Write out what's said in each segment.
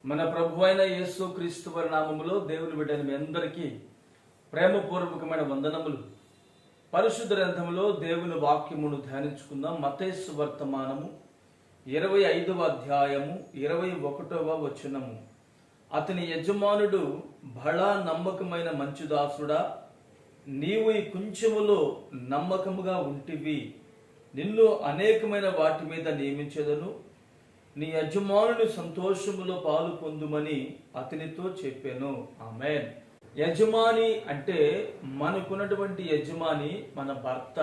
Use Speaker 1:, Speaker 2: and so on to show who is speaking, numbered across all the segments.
Speaker 1: మన ప్రభు అయిన యేసు క్రీస్తు వారి నామములో దేవుని బిడ్డలు మీ అందరికీ ప్రేమపూర్వకమైన వందనములు. పరిశుద్ధ గ్రంథములో దేవుని వాక్యమును ధ్యానించుకుందాం. మత్తయి సువార్తమానము 25వ అధ్యాయము 21వ వచనము. అతని యజమానుడు, బడా నమ్మకమైన మంచి దాసుడా, నీవు ఈ కొంచెములో నమ్మకముగా ఉంటివి, నిన్ను అనేకమైన వాటి మీద నియమించెదను, నీ యజమానుని సంతోషములో పాలు పొందుమని అతనితో చెప్పాను. ఆమేన్. యజమాని అంటే మనకున్నటువంటి యజమాని మన భర్త,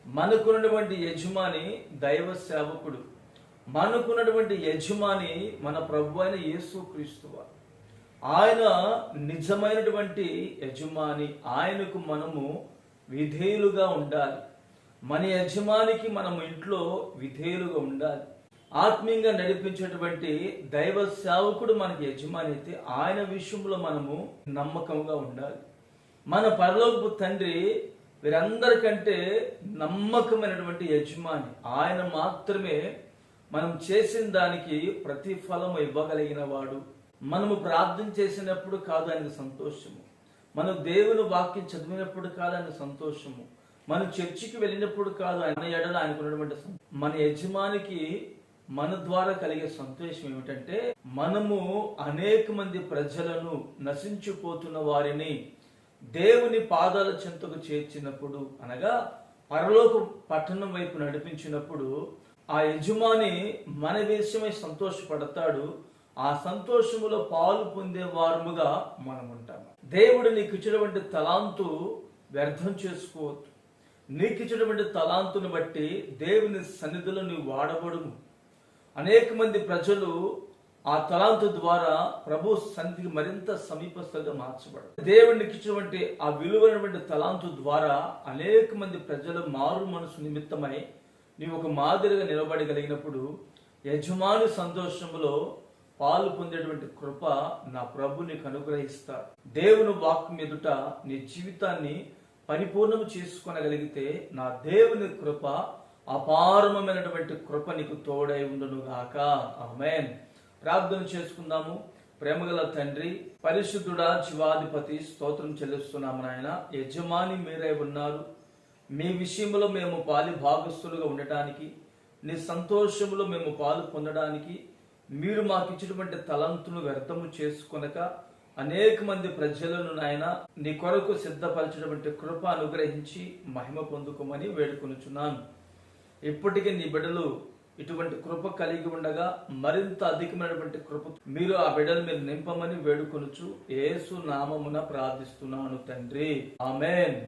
Speaker 1: మనకున్నటువంటి యజమాని దైవ సేవకుడు, మనకున్నటువంటి యజమాని మన ప్రభు అయిన యేసు క్రీస్తు. ఆయన నిజమైనటువంటి యజమాని. ఆయనకు మనము విధేయులుగా ఉండాలి. మన యజమానికి మనము ఇంట్లో విధేయులుగా ఉండాలి. ఆత్మీయంగా నడిపించేటువంటి దైవ సేవకుడు మనకి యజమాని అయితే ఆయన విషయంలో మనము నమ్మకంగా ఉండాలి. మన పరలోకపు తండ్రి వీరందరికంటే నమ్మకమైనటువంటి యజమాని. ఆయన మాత్రమే మనం చేసిన దానికి ప్రతిఫలం ఇవ్వగలిగిన వాడు. మనము ప్రార్థన చేసినప్పుడు కాదు ఆయనకు సంతోషము, మనం దేవుని వాక్యం చదివినప్పుడు కాదు ఆయన సంతోషము, మనం చర్చికి వెళ్ళినప్పుడు కాదు ఆయన ఎడల ఆయనకున్నటువంటి మన యజమానికి మన ద్వారా కలిగే సంతోషం ఏమిటంటే, మనము అనేక మంది ప్రజలను, నశించిపోతున్న వారిని దేవుని పాదాల చెంతకు చేర్చినప్పుడు, అనగా పరలోక పట్టణం వైపు నడిపించినప్పుడు ఆ యజమాని మన విషయమై సంతోషపడతాడు. ఆ సంతోషములో పాలు పొందే వారముగా మనం ఉంటాము. దేవుడు నీకు ఇచ్చినటువంటి తలాంతు వ్యర్థం చేసుకోవద్దు. నీకు ఇచ్చినటువంటి తలాంతును బట్టి దేవుని సన్నిధిలో నీవు వాడబడును. అనేక మంది ప్రజలు ఆ తలాంతు ద్వారా ప్రభు సన్నిధికి మరింత సమీపస్థగా మార్చబడరు. దేవునికి ఇచ్చినటువంటి ఆ విలువైనటువంటి తలాంతు ద్వారా అనేక మంది ప్రజలు మారు మనసు నిమిత్తమై నీవు ఒక మాదిరిగా నిలబడగలిగినప్పుడు యజమాని సంతోషములో పాలు పొందేటువంటి కృప నా ప్రభు నీకు అనుగ్రహిస్తాడు. దేవుని వాక్యం ఎదుట నీ జీవితాన్ని పరిపూర్ణము చేసుకొనగలిగితే నా దేవుని కృప, అపారమైనటువంటి కృప నీకు తోడై ఉండును గాక. ఆమేన్. ప్రార్థన చేసుకుందాము. ప్రేమగల తండ్రి, పరిశుద్ధుడా, జీవాధిపతి, స్తోత్రం చెల్లిస్తున్నాము నాయన. యజమాని మీరే ఉన్నారు. మీ విషయంలో మేము పాలి భాగస్థులుగా ఉండటానికి, నీ సంతోషంలో మేము పాలు పొందడానికి మీరు మాకు ఇచ్చినటువంటి తలంతును వ్యర్థము చేసుకొనక అనేక మంది ప్రజలను నాయన నీ కొరకు సిద్ధపరిచినటువంటి కృప అనుగ్రహించి మహిమ పొందుకోమని వేడుకొనుచున్నాను. ఇప్పటికీ నీ బిడ్డలు ఇటువంటి కృప కలిగి ఉండగా మరింత అధికమైనటువంటి కృప మీరు ఆ బిడ్డలు మీరు నింపమని వేడుకొనుచు యేసు నామమున ప్రార్థిస్తున్నాను తండ్రి. ఆమేన్.